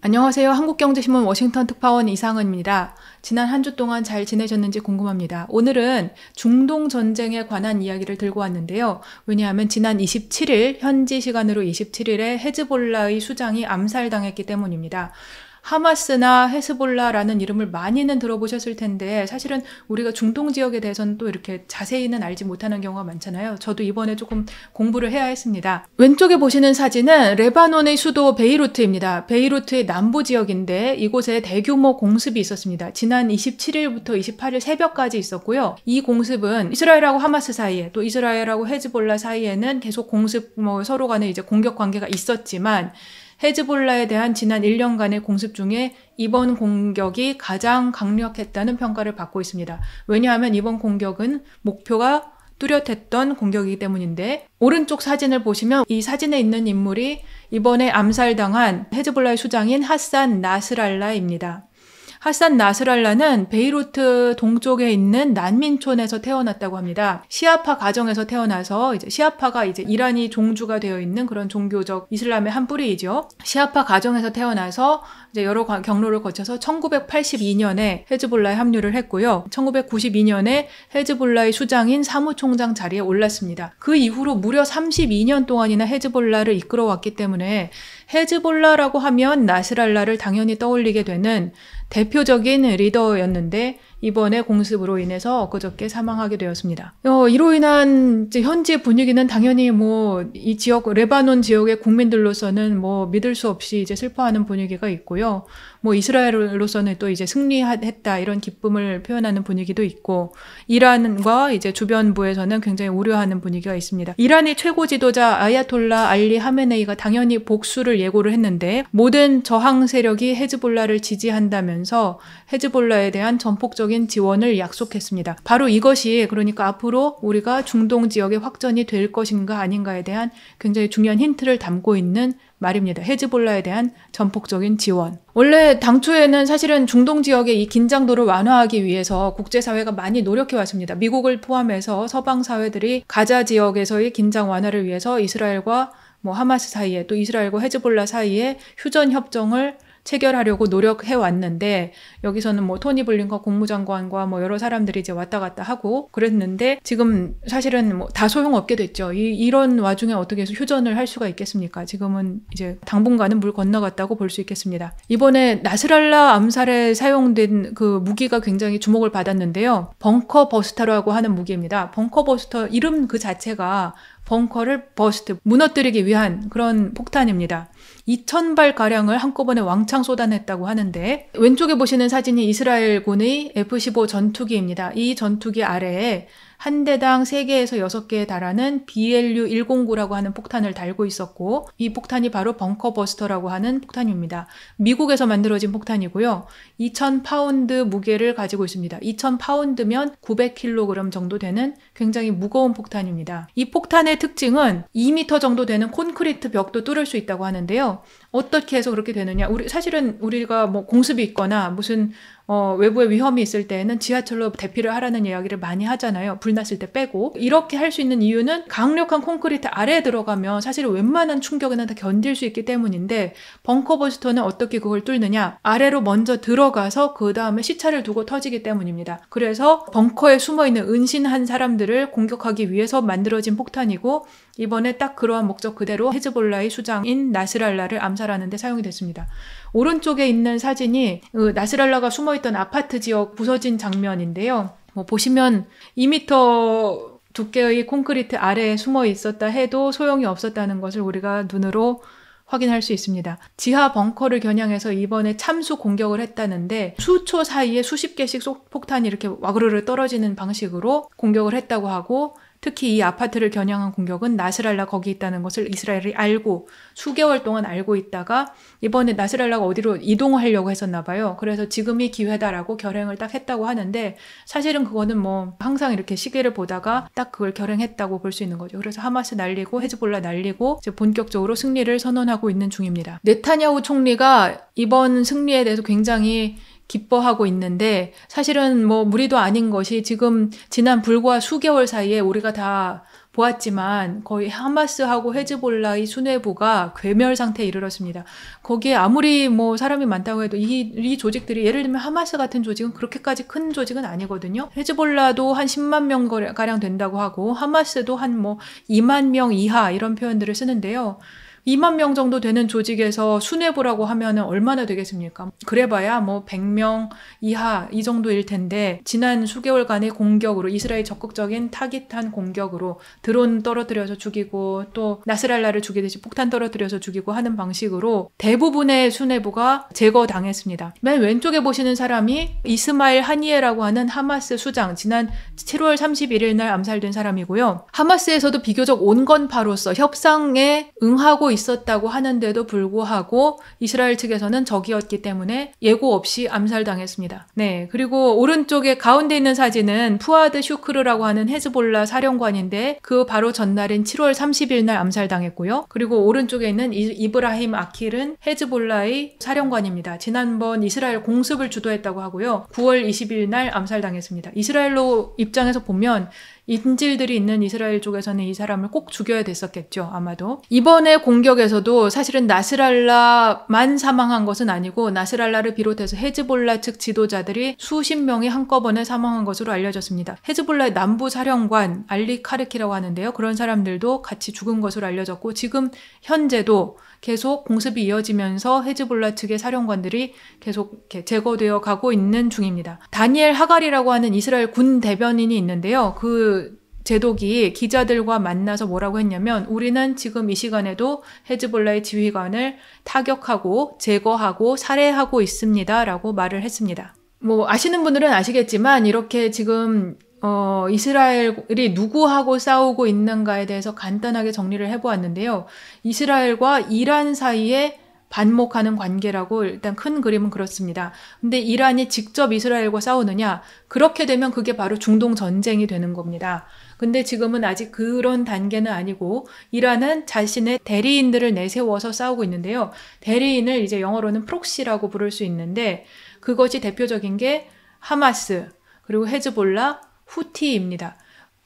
안녕하세요. 한국경제신문 워싱턴 특파원 이상은입니다. 지난 한 주 동안 잘 지내셨는지 궁금합니다. 오늘은 중동 전쟁에 관한 이야기를 들고 왔는데요. 왜냐하면 지난 27일, 현지 시간으로 27일에 헤즈볼라의 수장이 암살당했기 때문입니다. 하마스나 헤즈볼라라는 이름을 많이는 들어보셨을 텐데 사실은 우리가 중동 지역에 대해서는 또 이렇게 자세히는 알지 못하는 경우가 많잖아요. 저도 이번에 조금 공부를 해야 했습니다. 왼쪽에 보시는 사진은 레바논의 수도 베이루트입니다. 베이루트의 남부 지역인데 이곳에 대규모 공습이 있었습니다. 지난 27일부터 28일 새벽까지 있었고요. 이 공습은 이스라엘하고 하마스 사이에 또 이스라엘하고 헤즈볼라 사이에는 계속 공습 서로 간에 이제 공격 관계가 있었지만 헤즈볼라에 대한 지난 1년간의 공습 중에 이번 공격이 가장 강력했다는 평가를 받고 있습니다. 왜냐하면 이번 공격은 목표가 뚜렷했던 공격이기 때문인데, 오른쪽 사진을 보시면 이 사진에 있는 인물이 이번에 암살당한 헤즈볼라의 수장인 하산 나스랄라입니다. 하산 나스랄라는 베이루트 동쪽에 있는 난민촌에서 태어났다고 합니다. 시아파 가정에서 태어나서 시아파가 이란이 종주가 되어 있는 그런 종교적 이슬람의 한 뿌리이죠. 시아파 가정에서 태어나서 여러 경로를 거쳐서 1982년에 헤즈볼라에 합류를 했고요. 1992년에 헤즈볼라의 수장인 사무총장 자리에 올랐습니다. 그 이후로 무려 32년 동안이나 헤즈볼라를 이끌어왔기 때문에 헤즈볼라라고 하면 나스랄라를 당연히 떠올리게 되는 대표적인 리더였는데 이번에 공습으로 인해서 엊그저께 사망하게 되었습니다. 이로 인한 현지 분위기는 당연히 이 지역, 레바논 지역의 국민들로서는 믿을 수 없이 슬퍼하는 분위기가 있고요. 이스라엘로서는 또 승리했다 이런 기쁨을 표현하는 분위기도 있고, 이란과 주변부에서는 굉장히 우려하는 분위기가 있습니다. 이란의 최고 지도자 아야톨라 알리 하메네이가 당연히 복수를 예고를 했는데 모든 저항 세력이 헤즈볼라를 지지한다면서 헤즈볼라에 대한 전폭적인 지원을 약속했습니다. 바로 이것이 그러니까 앞으로 우리가 중동 지역의 확전이 될 것인가 아닌가에 대한 굉장히 중요한 힌트를 담고 있는 말입니다. 헤즈볼라에 대한 전폭적인 지원. 원래 당초에는 사실은 중동 지역의 이 긴장도를 완화하기 위해서 국제사회가 많이 노력해왔습니다. 미국을 포함해서 서방 사회들이 가자 지역에서의 긴장 완화를 위해서 이스라엘과 하마스 사이에 또 이스라엘과 헤즈볼라 사이에 휴전 협정을 체결하려고 노력해왔는데, 여기서는 토니 블링컨 국무장관과 여러 사람들이 왔다 갔다 하고 그랬는데 지금 사실은 다 소용없게 됐죠. 이런 와중에 어떻게 해서 휴전을 할 수가 있겠습니까? 지금은 당분간은 물 건너갔다고 볼 수 있겠습니다. 이번에 나스랄라 암살에 사용된 그 무기가 굉장히 주목을 받았는데요. 벙커 버스터라고 하는 무기입니다. 벙커 버스터 이름 그 자체가 벙커를 버스트, 무너뜨리기 위한 그런 폭탄입니다. 2,000발가량을 한꺼번에 왕창 쏟아냈다고 하는데, 왼쪽에 보시는 사진이 이스라엘군의 F-15 전투기입니다. 이 전투기 아래에 한 대당 3개에서 6개에 달하는 BLU-109라고 하는 폭탄을 달고 있었고, 이 폭탄이 바로 벙커버스터라고 하는 폭탄입니다. 미국에서 만들어진 폭탄이고요. 2,000파운드 무게를 가지고 있습니다. 2,000파운드면 900kg 정도 되는 굉장히 무거운 폭탄입니다. 이 폭탄의 특징은 2m 정도 되는 콘크리트 벽도 뚫을 수 있다고 하는데요. 어떻게 해서 그렇게 되느냐? 사실은 우리가 공습이 있거나 무슨 외부의 위험이 있을 때에는 지하철로 대피를 하라는 이야기를 많이 하잖아요. 불났을 때 빼고. 이렇게 할 수 있는 이유는 강력한 콘크리트 아래에 들어가면 사실 웬만한 충격에는 다 견딜 수 있기 때문인데, 벙커버스터는 어떻게 그걸 뚫느냐? 아래로 먼저 들어가서 그 다음에 시차를 두고 터지기 때문입니다. 그래서 벙커에 숨어있는 은신한 사람들을 공격하기 위해서 만들어진 폭탄이고, 이번에 딱 그러한 목적 그대로 헤즈볼라의 수장인 나스랄라를 암살하는 데 사용이 됐습니다. 오른쪽에 있는 사진이 나스랄라가 숨어있던 아파트 지역 부서진 장면인데요. 보시면 2m 두께의 콘크리트 아래에 숨어 있었다 해도 소용이 없었다는 것을 우리가 눈으로 확인할 수 있습니다. 지하 벙커를 겨냥해서 이번에 참수 공격을 했다는데 수초 사이에 수십 개씩 폭탄이 이렇게 와그르르 떨어지는 방식으로 공격을 했다고 하고, 특히 이 아파트를 겨냥한 공격은 나스랄라 거기 있다는 것을 이스라엘이 알고 수개월 동안 알고 있다가 이번에 나스랄라가 어디로 이동하려고 했었나 봐요. 그래서 지금이 기회다라고 결행을 딱 했다고 하는데, 사실은 그거는 항상 이렇게 시기를 보다가 딱 그걸 결행했다고 볼 수 있는 거죠. 그래서 하마스 날리고 헤즈볼라 날리고 이제 본격적으로 승리를 선언하고 있는 중입니다. 네타냐후 총리가 이번 승리에 대해서 굉장히 기뻐하고 있는데, 사실은 무리도 아닌 것이 지금 지난 불과 수개월 사이에 우리가 다 보았지만 거의 하마스하고 헤즈볼라의 수뇌부가 괴멸 상태에 이르렀습니다. 거기에 아무리 뭐 사람이 많다고 해도 이 조직들이 예를 들면 하마스 같은 조직은 그렇게까지 큰 조직은 아니거든요. 헤즈볼라도 한 10만 명 가량 된다고 하고 하마스도 한 뭐 2만 명 이하 이런 표현들을 쓰는데요. 2만 명 정도 되는 조직에서 수뇌부라고 하면은 얼마나 되겠습니까? 그래봐야 뭐 100명 이하 이 정도일 텐데 지난 수개월간의 공격으로 이스라엘 적극적인 타깃한 공격으로 드론 떨어뜨려서 죽이고 또 나스랄라를 죽이듯이 폭탄 떨어뜨려서 죽이고 하는 방식으로 대부분의 수뇌부가 제거당했습니다. 맨 왼쪽에 보시는 사람이 이스마일 하니에라고 하는 하마스 수장, 지난 7월 31일 날 암살된 사람이고요. 하마스에서도 비교적 온건파로서 협상에 응하고 있었다고 하는데도 불구하고 이스라엘 측에서는 적이었기 때문에 예고 없이 암살당했습니다. 네, 그리고 오른쪽에 가운데 있는 사진은 푸아드 슈크르라고 하는 헤즈볼라 사령관인데 그 바로 전날인 7월 30일 날 암살당했고요. 그리고 오른쪽에 있는 이브라힘 아킬은 헤즈볼라의 사령관입니다. 지난번 이스라엘 공습을 주도했다고 하고요. 9월 20일 날 암살당했습니다. 이스라엘로 입장에서 보면 인질들이 있는 이스라엘 쪽에서는 이 사람을 꼭 죽여야 됐었겠죠. 아마도. 이번에 공격에서도 사실은 나스랄라만 사망한 것은 아니고 나스랄라를 비롯해서 헤즈볼라 측 지도자들이 수십 명이 한꺼번에 사망한 것으로 알려졌습니다. 헤즈볼라의 남부 사령관 알리 카르키라고 하는데요. 그런 사람들도 같이 죽은 것으로 알려졌고 지금 현재도 계속 공습이 이어지면서 헤즈볼라 측의 사령관들이 계속 이렇게 제거되어 가고 있는 중입니다. 다니엘 하갈이라고 하는 이스라엘 군 대변인이 있는데요. 그 제독이 기자들과 만나서 뭐라고 했냐면 우리는 지금 이 시간에도 헤즈볼라의 지휘관을 타격하고 제거하고 살해하고 있습니다. 라고 말을 했습니다. 뭐 아시는 분들은 아시겠지만 이렇게 지금 이스라엘이 누구하고 싸우고 있는가에 대해서 간단하게 정리를 해보았는데요. 이스라엘과 이란 사이에 반목하는 관계라고 일단 큰 그림은 그렇습니다. 근데 이란이 직접 이스라엘과 싸우느냐? 그렇게 되면 그게 바로 중동 전쟁이 되는 겁니다. 근데 지금은 아직 그런 단계는 아니고 이란은 자신의 대리인들을 내세워서 싸우고 있는데요. 대리인을 이제 영어로는 프록시라고 부를 수 있는데 그것이 대표적인 게 하마스, 그리고 헤즈볼라, 후티입니다.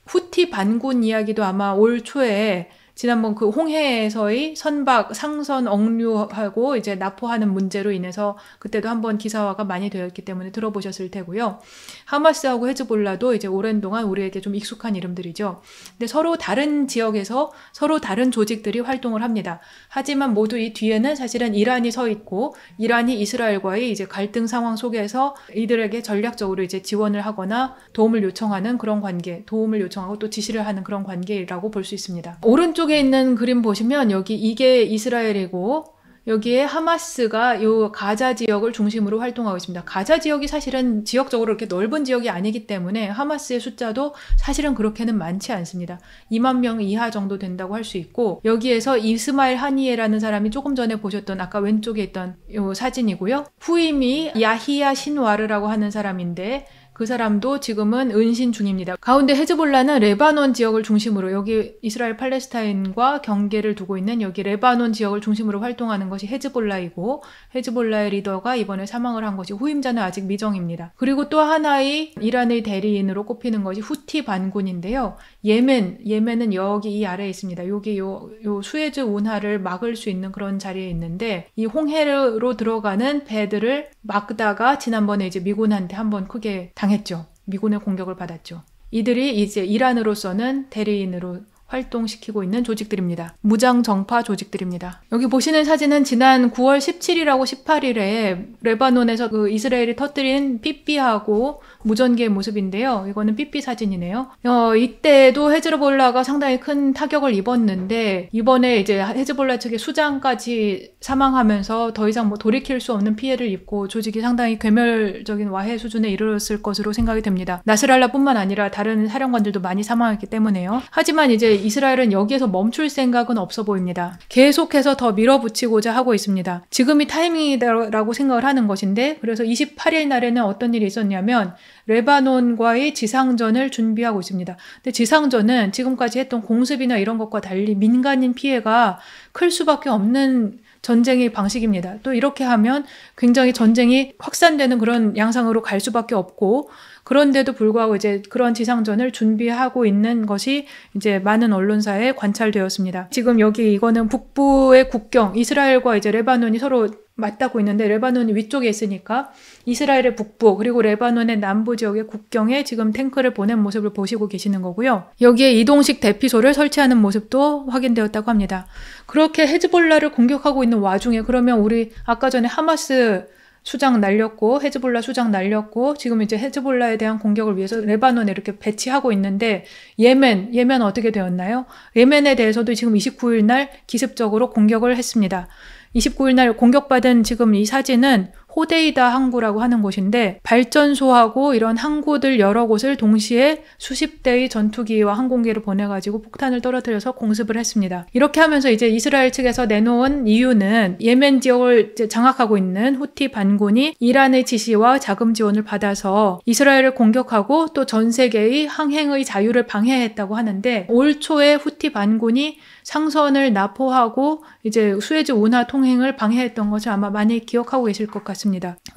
후티 반군 이야기도 아마 올 초에 지난번 그 홍해에서의 선박 상선 억류하고 이제 납포하는 문제로 인해서 그때도 한번 기사화가 많이 되었기 때문에 들어보셨을 테고요. 하마스하고 헤즈볼라도 이제 오랜 동안 우리에게 좀 익숙한 이름들이죠. 근데 서로 다른 지역에서 서로 다른 조직들이 활동을 합니다. 하지만 모두 이 뒤에는 사실은 이란이 서 있고 이란이 이스라엘과의 이제 갈등 상황 속에서 이들에게 전략적으로 이제 지원을 하거나 도움을 요청하는 그런 관계, 도움을 요청하고 또 지시를 하는 그런 관계라고 볼 수 있습니다. 오른쪽에 있는 그림 보시면 여기 이게 이스라엘이고 여기에 하마스가 요 가자 지역을 중심으로 활동하고 있습니다. 가자 지역이 사실은 지역적으로 이렇게 넓은 지역이 아니기 때문에 하마스의 숫자도 사실은 그렇게는 많지 않습니다. 2만 명 이하 정도 된다고 할 수 있고 여기에서 이스마일 하니에라는 사람이 조금 전에 보셨던 아까 왼쪽에 있던 요 사진이고요. 후임이 야히야 신와르라고 하는 사람인데 그 사람도 지금은 은신 중입니다. 가운데 헤즈볼라는 레바논 지역을 중심으로 여기 이스라엘 팔레스타인과 경계를 두고 있는 여기 레바논 지역을 중심으로 활동하는 것이 헤즈볼라이고 헤즈볼라의 리더가 이번에 사망을 한 것이 후임자는 아직 미정입니다. 그리고 또 하나의 이란의 대리인으로 꼽히는 것이 후티 반군인데요. 예멘은 여기 이 아래에 있습니다. 여기 요 수에즈 운하를 막을 수 있는 그런 자리에 있는데 이 홍해로 들어가는 배들을 막다가 지난번에 이제 미군한테 한번 크게 당했죠. 미군의 공격을 받았죠. 이들이 이제 이란으로서는 대리인으로 활동시키고 있는 조직들입니다. 무장 정파 조직들입니다. 여기 보시는 사진은 지난 9월 17일하고 18일에 레바논에서 그 이스라엘이 터뜨린 삐삐하고 무전기의 모습인데요. 이거는 삐삐 사진이네요. 이때도 헤즈볼라가 상당히 큰 타격을 입었는데 이번에 이제 헤즈볼라 측의 수장까지 사망하면서 더 이상 뭐 돌이킬 수 없는 피해를 입고 조직이 상당히 괴멸적인 와해 수준에 이르렀을 것으로 생각이 됩니다. 나스랄라뿐만 아니라 다른 사령관들도 많이 사망했기 때문에요. 하지만 이제 이스라엘은 여기에서 멈출 생각은 없어 보입니다. 계속해서 더 밀어붙이고자 하고 있습니다. 지금이 타이밍이라고 생각을 하는 것인데 그래서 28일 날에는 어떤 일이 있었냐면 레바논과의 지상전을 준비하고 있습니다. 근데 지상전은 지금까지 했던 공습이나 이런 것과 달리 민간인 피해가 클 수밖에 없는 전쟁의 방식입니다. 또 이렇게 하면 굉장히 전쟁이 확산되는 그런 양상으로 갈 수밖에 없고, 그런데도 불구하고 이제 그런 지상전을 준비하고 있는 것이 이제 많은 언론사에 관찰되었습니다. 지금 여기 이거는 북부의 국경, 이스라엘과 이제 레바논이 서로 맞닿고 있는데, 레바논이 위쪽에 있으니까 이스라엘의 북부 그리고 레바논의 남부 지역의 국경에 지금 탱크를 보낸 모습을 보시고 계시는 거고요. 여기에 이동식 대피소를 설치하는 모습도 확인되었다고 합니다. 그렇게 헤즈볼라를 공격하고 있는 와중에, 그러면 우리 아까 전에 하마스 수장 날렸고 헤즈볼라 수장 날렸고, 지금 이제 헤즈볼라에 대한 공격을 위해서 레바논에 이렇게 배치하고 있는데, 예멘 어떻게 되었나요? 예멘에 대해서도 지금 29일 날 기습적으로 공격을 했습니다. 29일 날 공격받은 지금 이 사진은 호데이다 항구라고 하는 곳인데, 발전소하고 이런 항구들 여러 곳을 동시에 수십 대의 전투기와 항공기를 보내가지고 폭탄을 떨어뜨려서 공습을 했습니다. 이렇게 하면서 이제 이스라엘 측에서 내놓은 이유는, 예멘 지역을 이제 장악하고 있는 후티 반군이 이란의 지시와 자금 지원을 받아서 이스라엘을 공격하고 또 전 세계의 항행의 자유를 방해했다고 하는데, 올 초에 후티 반군이 상선을 납포하고 이제 수에즈 운하 통행을 방해했던 것을 아마 많이 기억하고 계실 것 같습니다.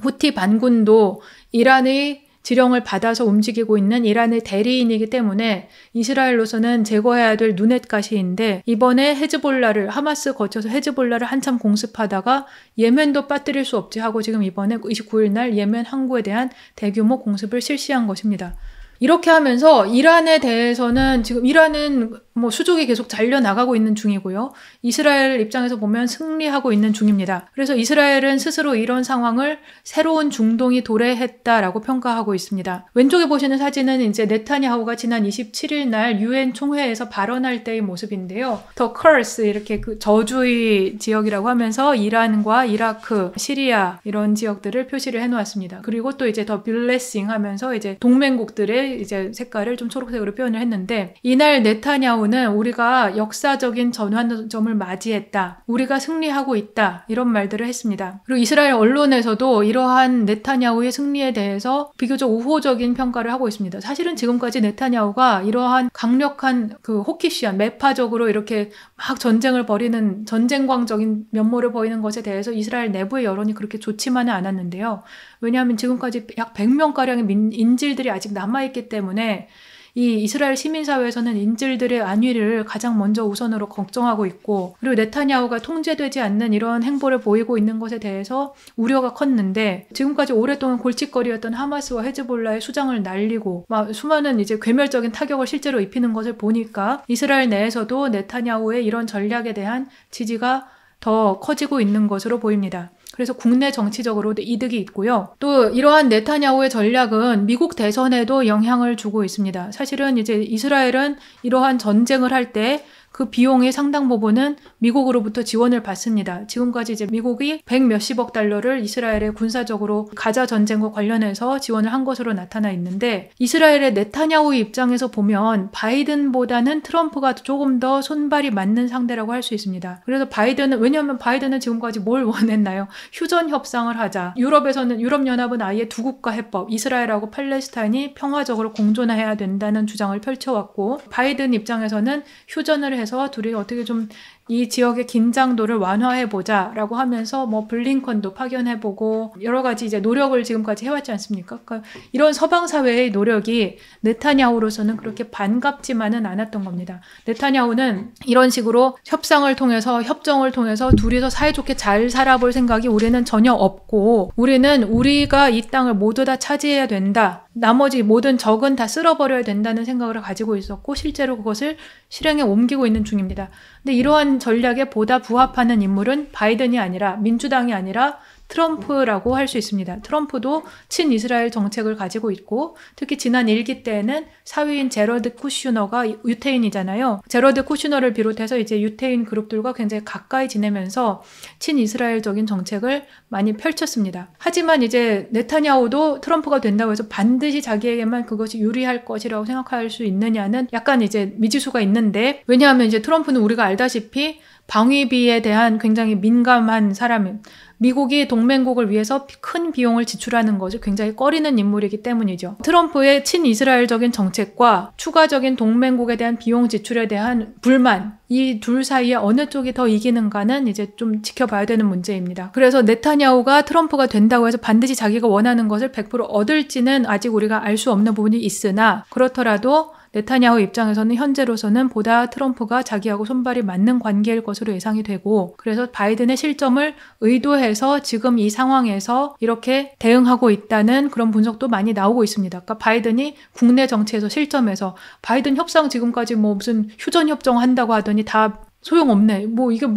후티 반군도 이란의 지령을 받아서 움직이고 있는 이란의 대리인이기 때문에 이스라엘로서는 제거해야 될 눈엣가시인데, 이번에 헤즈볼라를, 하마스 거쳐서 헤즈볼라를 한참 공습하다가 예멘도 빠뜨릴 수 없지 하고 지금 이번에 29일 날 예멘 항구에 대한 대규모 공습을 실시한 것입니다. 이렇게 하면서 이란에 대해서는, 지금 이란은 뭐 수족이 계속 잘려나가고 있는 중이고요. 이스라엘 입장에서 보면 승리하고 있는 중입니다. 그래서 이스라엘은 스스로 이런 상황을 새로운 중동이 도래했다라고 평가하고 있습니다. 왼쪽에 보시는 사진은 이제 네타냐후가 지난 27일 날 유엔 총회에서 발언할 때의 모습인데요. 더 curse, 이렇게 그 저주의 지역이라고 하면서 이란과 이라크, 시리아 이런 지역들을 표시를 해놓았습니다. 그리고 또 이제 더 blessing 하면서 이제 동맹국들의 이제 색깔을 좀 초록색으로 표현을 했는데, 이날 네타냐후 는 우리가 역사적인 전환점을 맞이했다, 우리가 승리하고 있다, 이런 말들을 했습니다. 그리고 이스라엘 언론에서도 이러한 네타냐후의 승리에 대해서 비교적 우호적인 평가를 하고 있습니다. 사실은 지금까지 네타냐후가 이러한 강력한 그 호키시한 매파적으로 이렇게 막 전쟁을 벌이는 전쟁광적인 면모를 보이는 것에 대해서 이스라엘 내부의 여론이 그렇게 좋지만은 않았는데요. 왜냐하면 지금까지 약 100명가량의 인질들이 아직 남아있기 때문에 이 이스라엘 시민사회에서는 인질들의 안위를 가장 먼저 우선으로 걱정하고 있고, 그리고 네타냐후가 통제되지 않는 이런 행보를 보이고 있는 것에 대해서 우려가 컸는데, 지금까지 오랫동안 골칫거리였던 하마스와 헤즈볼라의 수장을 날리고 막 수많은 이제 괴멸적인 타격을 실제로 입히는 것을 보니까 이스라엘 내에서도 네타냐후의 이런 전략에 대한 지지가 더 커지고 있는 것으로 보입니다. 그래서 국내 정치적으로도 이득이 있고요. 또 이러한 네타냐후의 전략은 미국 대선에도 영향을 주고 있습니다. 사실은 이제 이스라엘은 이러한 전쟁을 할 때 그 비용의 상당 부분은 미국으로부터 지원을 받습니다. 지금까지 이제 미국이 100 몇십억 달러를 이스라엘에 군사적으로 가자 전쟁과 관련해서 지원을 한 것으로 나타나 있는데, 이스라엘의 네타냐후 입장에서 보면 바이든보다는 트럼프가 조금 더 손발이 맞는 상대라고 할 수 있습니다. 그래서 바이든은, 왜냐하면 바이든은 지금까지 뭘 원했나요? 휴전 협상을 하자. 유럽에서는, 유럽연합은 아예 두 국가 해법, 이스라엘하고 팔레스타인이 평화적으로 공존해야 된다는 주장을 펼쳐왔고, 바이든 입장에서는 휴전을 해서 둘이 어떻게 좀 이 지역의 긴장도를 완화해보자 라고 하면서 뭐 블링컨도 파견해보고 여러 가지 이제 노력을 지금까지 해왔지 않습니까? 그러니까 이런 서방사회의 노력이 네타냐후로서는 그렇게 반갑지만은 않았던 겁니다. 네타냐후는 이런 식으로 협상을 통해서, 협정을 통해서 둘이서 사이좋게 잘 살아볼 생각이 우리는 전혀 없고, 우리는 우리가 이 땅을 모두 다 차지해야 된다, 나머지 모든 적은 다 쓸어버려야 된다는 생각을 가지고 있었고, 실제로 그것을 실행에 옮기고 있는 중입니다. 근데 이러한 전략에 보다 부합하는 인물은 바이든이 아니라, 민주당이 아니라 트럼프라고 할 수 있습니다. 트럼프도 친이스라엘 정책을 가지고 있고, 특히 지난 1기 때에는 사위인 제러드 쿠슈너가 유태인이잖아요. 제러드 쿠슈너를 비롯해서 이제 유태인 그룹들과 굉장히 가까이 지내면서 친이스라엘적인 정책을 많이 펼쳤습니다. 하지만 이제 네타냐후도 트럼프가 된다고 해서 반드시 자기에게만 그것이 유리할 것이라고 생각할 수 있느냐는 약간 이제 미지수가 있는데, 왜냐하면 이제 트럼프는 우리가 알다시피 방위비에 대한 굉장히 민감한 사람, 미국이 동맹국을 위해서 큰 비용을 지출하는 것을 굉장히 꺼리는 인물이기 때문이죠. 트럼프의 친이스라엘적인 정책과 추가적인 동맹국에 대한 비용 지출에 대한 불만, 이 둘 사이에 어느 쪽이 더 이기는가는 이제 좀 지켜봐야 되는 문제입니다. 그래서 네타냐후가 트럼프가 된다고 해서 반드시 자기가 원하는 것을 100% 얻을지는 아직 우리가 알 수 없는 부분이 있으나, 그렇더라도 네타냐후 입장에서는 현재로서는 보다 트럼프가 자기하고 손발이 맞는 관계일 것으로 예상이 되고, 그래서 바이든의 실점을 의도해서 지금 이 상황에서 이렇게 대응하고 있다는 그런 분석도 많이 나오고 있습니다. 그러니까 바이든이 국내 정치에서 실점해서 바이든 협상 지금까지 뭐 무슨 휴전 협정 한다고 하더니 다 소용없네. 이게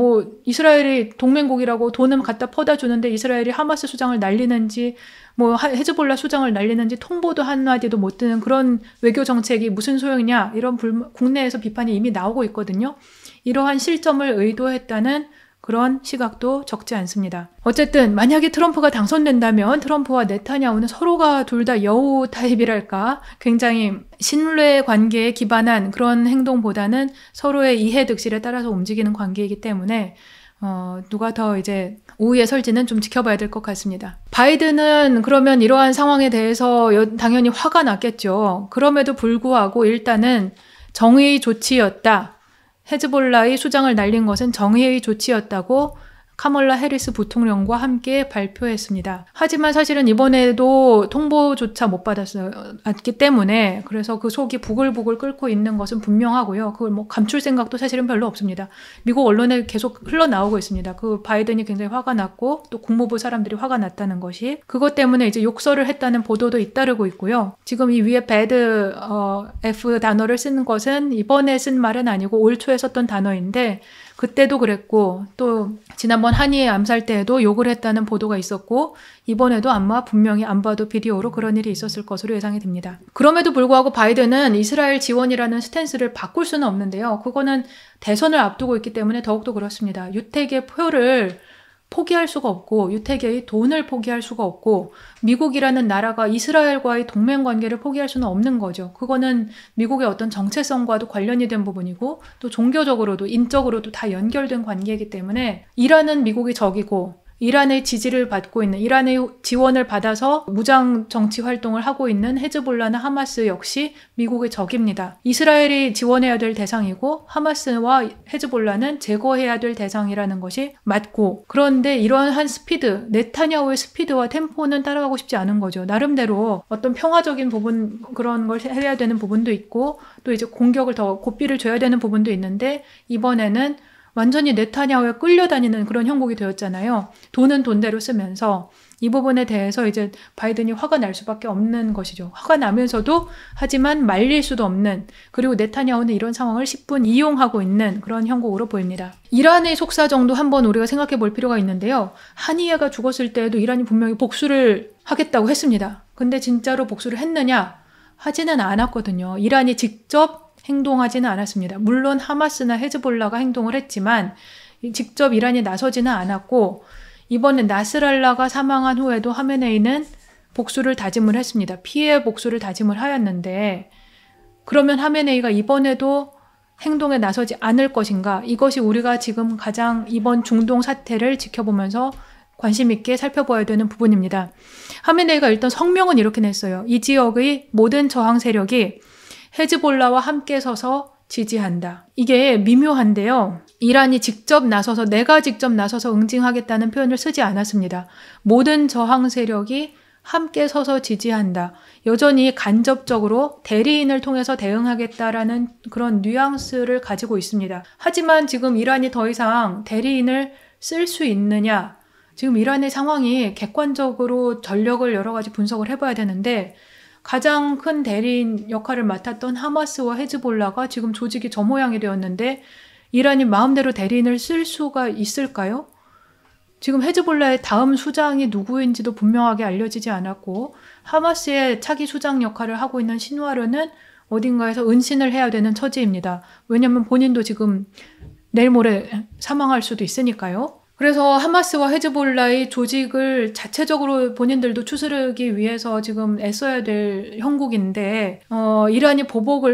이스라엘이 동맹국이라고 돈은 갖다 퍼다 주는데 이스라엘이 하마스 수장을 날리는지 헤즈볼라 수장을 날리는지 통보도 한마디도 못 드는 그런 외교 정책이 무슨 소용이냐, 이런 국내에서 비판이 이미 나오고 있거든요. 이러한 실점을 의도했다는 그런 시각도 적지 않습니다. 어쨌든 만약에 트럼프가 당선된다면 트럼프와 네타냐후는 서로가 둘 다 여우 타입이랄까, 굉장히 신뢰 관계에 기반한 그런 행동보다는 서로의 이해 득실에 따라서 움직이는 관계이기 때문에 누가 더 이제 우위에 설지는 좀 지켜봐야 될 것 같습니다. 바이든은 그러면 이러한 상황에 대해서 당연히 화가 났겠죠. 그럼에도 불구하고 일단은 정의의 조치였다. 헤즈볼라의 수장을 날린 것은 정의의 조치였다고 카멀라 해리스 부통령과 함께 발표했습니다. 하지만 사실은 이번에도 통보조차 못 받았기 때문에, 그래서 그 속이 부글부글 끓고 있는 것은 분명하고요. 그걸 감출 생각도 사실은 별로 없습니다. 미국 언론에 계속 흘러나오고 있습니다. 그 바이든이 굉장히 화가 났고 또 국무부 사람들이 화가 났다는 것이, 그것 때문에 이제 욕설을 했다는 보도도 잇따르고 있고요. 지금 이 위에 bad F 단어를 쓰는 것은 이번에 쓴 말은 아니고 올 초에 썼던 단어인데, 그때도 그랬고 또 지난번 한이의 암살 때에도 욕을 했다는 보도가 있었고, 이번에도 아마 분명히 안 봐도 비디오로 그런 일이 있었을 것으로 예상이 됩니다. 그럼에도 불구하고 바이든은 이스라엘 지원이라는 스탠스를 바꿀 수는 없는데요. 그거는 대선을 앞두고 있기 때문에 더욱더 그렇습니다. 유택의 표를 포기할 수가 없고, 유택의 돈을 포기할 수가 없고, 미국이라는 나라가 이스라엘과의 동맹 관계를 포기할 수는 없는 거죠. 그거는 미국의 어떤 정체성과도 관련이 된 부분이고 또 종교적으로도 인적으로도 다 연결된 관계이기 때문에, 이란은 미국의 적이고 이란의 지지를 받고 있는, 이란의 지원을 받아서 무장 정치 활동을 하고 있는 헤즈볼라나 하마스 역시 미국의 적입니다. 이스라엘이 지원해야 될 대상이고 하마스와 헤즈볼라는 제거해야 될 대상이라는 것이 맞고, 그런데 이러한 스피드, 네타냐후의 스피드와 템포는 따라가고 싶지 않은 거죠. 나름대로 어떤 평화적인 부분, 그런 걸 해야 되는 부분도 있고 또 이제 공격을 더 고삐를 줘야 되는 부분도 있는데, 이번에는 완전히 네타냐후에 끌려다니는 그런 형국이 되었잖아요. 돈은 돈대로 쓰면서. 이 부분에 대해서 이제 바이든이 화가 날 수밖에 없는 것이죠. 화가 나면서도 하지만 말릴 수도 없는, 그리고 네타냐후는 이런 상황을 10분 이용하고 있는 그런 형국으로 보입니다. 이란의 속사정도 한번 우리가 생각해 볼 필요가 있는데요. 하니예가 죽었을 때에도 이란이 분명히 복수를 하겠다고 했습니다. 근데 진짜로 복수를 했느냐? 하지는 않았거든요. 이란이 직접 행동하지는 않았습니다. 물론 하마스나 헤즈볼라가 행동을 했지만 직접 이란이 나서지는 않았고, 이번에 나스랄라가 사망한 후에도 하메네이는 복수를 다짐을 했습니다. 피해 복수를 다짐을 하였는데, 그러면 하메네이가 이번에도 행동에 나서지 않을 것인가? 이것이 우리가 지금 가장 이번 중동 사태를 지켜보면서 관심 있게 살펴봐야 되는 부분입니다. 하메네이가 일단 성명은 이렇게 냈어요. 이 지역의 모든 저항 세력이 헤즈볼라와 함께 서서 지지한다. 이게 미묘한데요. 이란이 직접 나서서, 내가 직접 나서서 응징하겠다는 표현을 쓰지 않았습니다. 모든 저항 세력이 함께 서서 지지한다. 여전히 간접적으로 대리인을 통해서 대응하겠다라는 그런 뉘앙스를 가지고 있습니다. 하지만 지금 이란이 더 이상 대리인을 쓸 수 있느냐? 지금 이란의 상황이 객관적으로 전력을 여러 가지 분석을 해봐야 되는데, 가장 큰 대리인 역할을 맡았던 하마스와 헤즈볼라가 지금 조직이 저 모양이 되었는데 이란이 마음대로 대리인을 쓸 수가 있을까요? 지금 헤즈볼라의 다음 수장이 누구인지도 분명하게 알려지지 않았고, 하마스의 차기 수장 역할을 하고 있는 신와르는 어딘가에서 은신을 해야 되는 처지입니다. 왜냐하면 본인도 지금 내일 모레 사망할 수도 있으니까요. 그래서 하마스와 헤즈볼라의 조직을 자체적으로 본인들도 추스르기 위해서 지금 애써야 될 형국인데, 이란이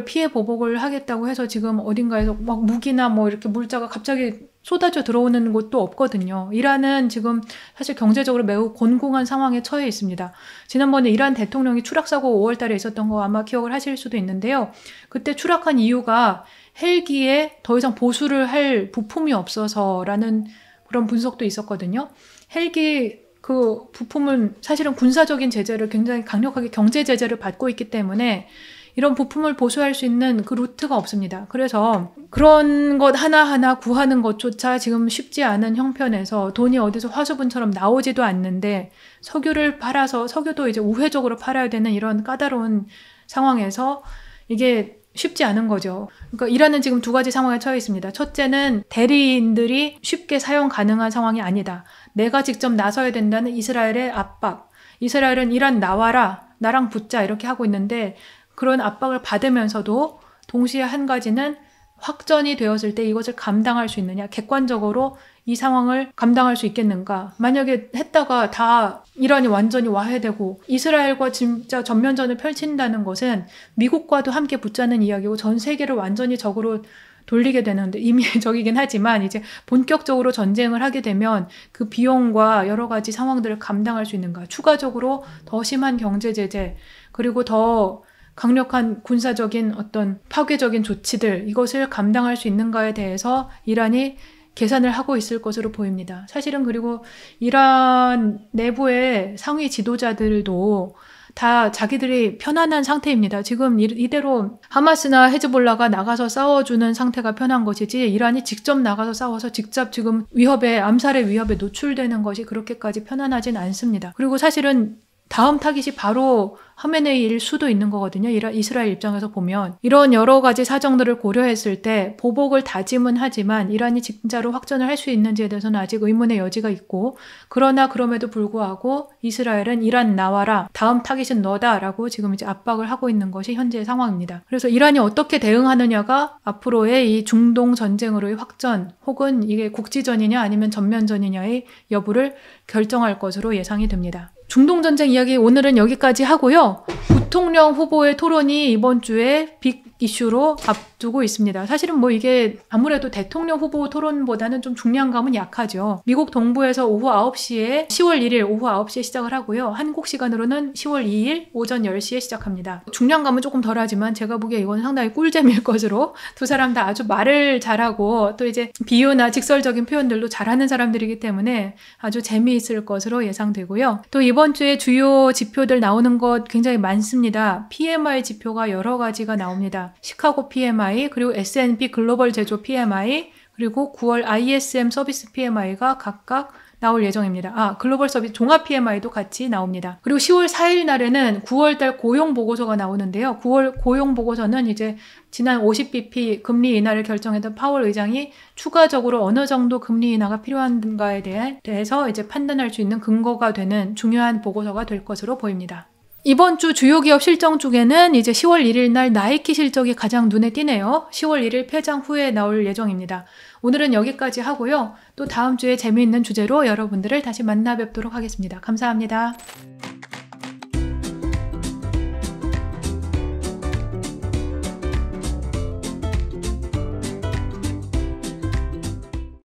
피해 보복을 하겠다고 해서 지금 어딘가에서 막 무기나 이렇게 물자가 갑자기 쏟아져 들어오는 곳도 없거든요. 이란은 지금 사실 경제적으로 매우 곤궁한 상황에 처해 있습니다. 지난번에 이란 대통령이 추락사고 5월 달에 있었던 거 아마 기억을 하실 수도 있는데요. 그때 추락한 이유가 헬기에 더 이상 보수를 할 부품이 없어서라는 그런 분석도 있었거든요. 헬기 그 부품은 사실은 군사적인 제재를 굉장히 강력하게 경제 제재를 받고 있기 때문에 이런 부품을 보수할 수 있는 그 루트가 없습니다. 그래서 그런 것 하나하나 구하는 것조차 지금 쉽지 않은 형편에서 돈이 어디서 화수분처럼 나오지도 않는데 석유를 팔아서 석유도 이제 우회적으로 팔아야 되는 이런 까다로운 상황에서 이게 쉽지 않은 거죠. 그러니까 이란은 지금 두 가지 상황에 처해 있습니다. 첫째는 대리인들이 쉽게 사용 가능한 상황이 아니다. 내가 직접 나서야 된다는 이스라엘의 압박. 이스라엘은 이란 나와라, 나랑 붙자 이렇게 하고 있는데 그런 압박을 받으면서도 동시에 한 가지는 확전이 되었을 때 이것을 감당할 수 있느냐, 객관적으로 이 상황을 감당할 수 있겠는가. 만약에 했다가 다 이란이 완전히 와해되고 이스라엘과 진짜 전면전을 펼친다는 것은 미국과도 함께 붙자는 이야기고 전 세계를 완전히 적으로 돌리게 되는데, 이미 적이긴 하지만 이제 본격적으로 전쟁을 하게 되면 그 비용과 여러 가지 상황들을 감당할 수 있는가, 추가적으로 더 심한 경제 제재, 그리고 더 강력한 군사적인 어떤 파괴적인 조치들, 이것을 감당할 수 있는가에 대해서 이란이 계산을 하고 있을 것으로 보입니다. 사실은 그리고 이란 내부의 상위 지도자들도 다 자기들이 편안한 상태입니다. 지금 이대로 하마스나 헤즈볼라가 나가서 싸워주는 상태가 편한 것이지 이란이 직접 나가서 싸워서 직접 지금 위협에, 암살의 위협에 노출되는 것이 그렇게까지 편안하진 않습니다. 그리고 사실은 다음 타깃이 바로 하메네이일 수도 있는 거거든요. 이스라엘 입장에서 보면 이런 여러 가지 사정들을 고려했을 때 보복을 다짐은 하지만 이란이 진짜로 확전을 할 수 있는지에 대해서는 아직 의문의 여지가 있고, 그러나 그럼에도 불구하고 이스라엘은 이란 나와라, 다음 타깃은 너다라고 지금 이제 압박을 하고 있는 것이 현재의 상황입니다. 그래서 이란이 어떻게 대응하느냐가 앞으로의 이 중동 전쟁으로의 확전, 혹은 이게 국지전이냐 아니면 전면전이냐의 여부를 결정할 것으로 예상이 됩니다. 중동전쟁 이야기 오늘은 여기까지 하고요. 부통령 후보의 토론이 이번 주에 빅 이슈로 앞두고 있습니다. 사실은 뭐 이게 아무래도 대통령 후보 토론보다는 좀 중량감은 약하죠. 미국 동부에서 오후 9시에 10월 1일 오후 9시에 시작을 하고요. 한국 시간으로는 10월 2일 오전 10시에 시작합니다. 중량감은 조금 덜하지만 제가 보기에 이건 상당히 꿀잼일 것으로, 두 사람 다 아주 말을 잘하고 또 이제 비유나 직설적인 표현들도 잘하는 사람들이기 때문에 아주 재미있을 것으로 예상되고요. 또 이번 주에 주요 지표들 나오는 것 굉장히 많습니다. PMI 지표가 여러 가지가 나옵니다. 시카고 PMI, 그리고 S&P 글로벌 제조 PMI, 그리고 9월 ISM 서비스 PMI가 각각 나올 예정입니다. 글로벌 서비스 종합 PMI도 같이 나옵니다. 그리고 10월 4일 날에는 9월달 고용 보고서가 나오는데요. 9월 고용 보고서는 이제 지난 50bp 금리 인하를 결정했던 파월 의장이 추가적으로 어느 정도 금리 인하가 필요한가에 대해서 이제 판단할 수 있는 근거가 되는 중요한 보고서가 될 것으로 보입니다. 이번 주 주요 기업 실적 중에는 이제 10월 1일 날 나이키 실적이 가장 눈에 띄네요. 10월 1일 폐장 후에 나올 예정입니다. 오늘은 여기까지 하고요. 또 다음 주에 재미있는 주제로 여러분들을 다시 만나 뵙도록 하겠습니다. 감사합니다.